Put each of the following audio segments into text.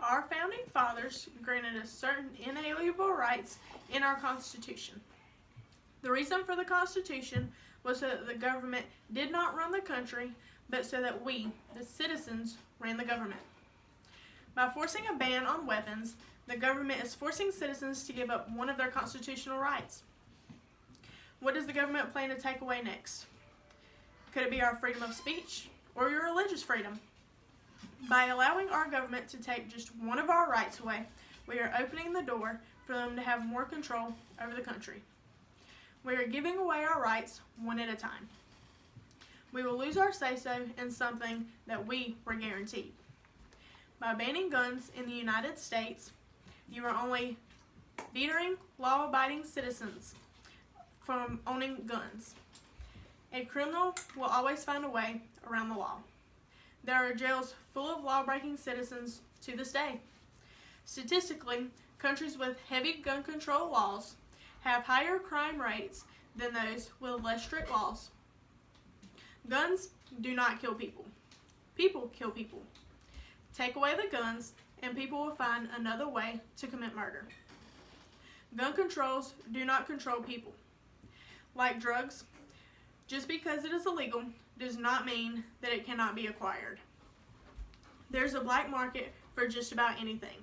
Our founding fathers granted us certain inalienable rights in our Constitution. The reason for the Constitution was so that the government did not run the country, but so that we, the citizens, ran the government. By forcing a ban on weapons, the government is forcing citizens to give up one of their constitutional rights. What does the government plan to take away next? Could it be our freedom of speech or your religious freedom? By allowing our government to take just one of our rights away, we are opening the door for them to have more control over the country. We are giving away our rights one at a time. We will lose our say-so in something that we were guaranteed. By banning guns in the United States, you are only detering law-abiding citizens from owning guns. A criminal will always find a way around the law. There are jails full of law-breaking citizens to this day. Statistically, countries with heavy gun control laws have higher crime rates than those with less strict laws. Guns do not kill people. People kill people. Take away the guns, and people will find another way to commit murder. Gun controls do not control people. Like drugs, just because it is illegal does not mean that it cannot be acquired. There's a black market for just about anything.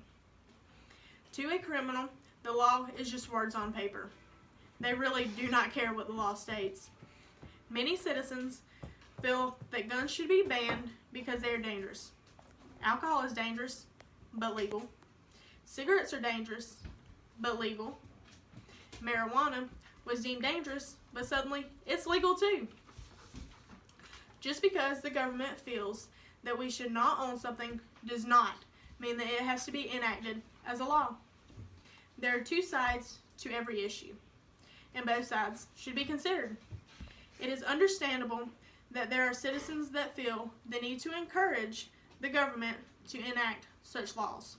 To a criminal, the law is just words on paper. They really do not care what the law states. Many citizens feel that guns should be banned because they are dangerous. Alcohol is dangerous, but legal. Cigarettes are dangerous, but legal. Marijuana was deemed dangerous, but suddenly it's legal too. Just because the government feels that we should not own something does not mean that it has to be enacted as a law. There are two sides to every issue, and both sides should be considered. It is understandable that there are citizens that feel the need to encourage the government to enact such laws.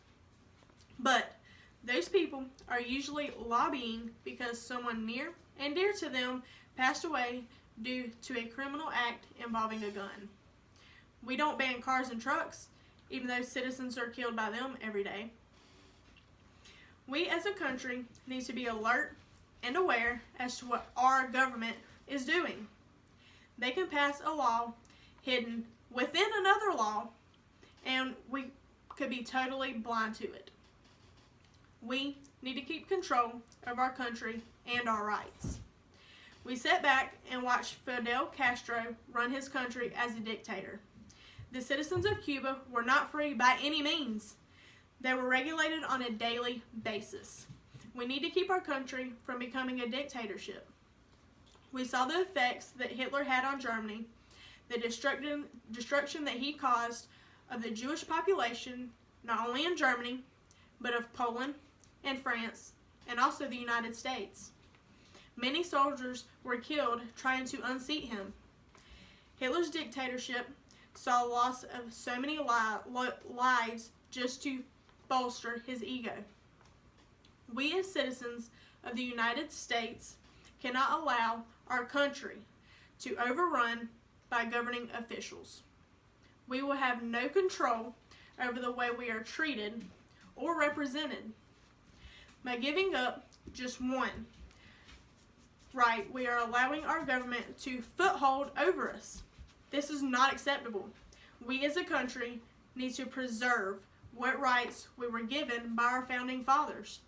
But those people are usually lobbying because someone near and dear to them passed away due to a criminal act involving a gun. We don't ban cars and trucks, even though citizens are killed by them every day. We as a country need to be alert and aware as to what our government is doing. They can pass a law hidden within another law, and we could be totally blind to it. We need to keep control of our country and our rights. We sat back and watched Fidel Castro run his country as a dictator. The citizens of Cuba were not free by any means. They were regulated on a daily basis. We need to keep our country from becoming a dictatorship. We saw the effects that Hitler had on Germany, the destruction that he caused of the Jewish population, not only in Germany, but of Poland and France, and also the United States. Many soldiers were killed trying to unseat him. Hitler's dictatorship saw loss of so many lives just to bolster his ego. We as citizens of the United States cannot allow our country to overrun by governing officials. We will have no control over the way we are treated or represented. By giving up just one right, we are allowing our government to foothold over us. This is not acceptable. We as a country need to preserve what rights we were given by our founding fathers.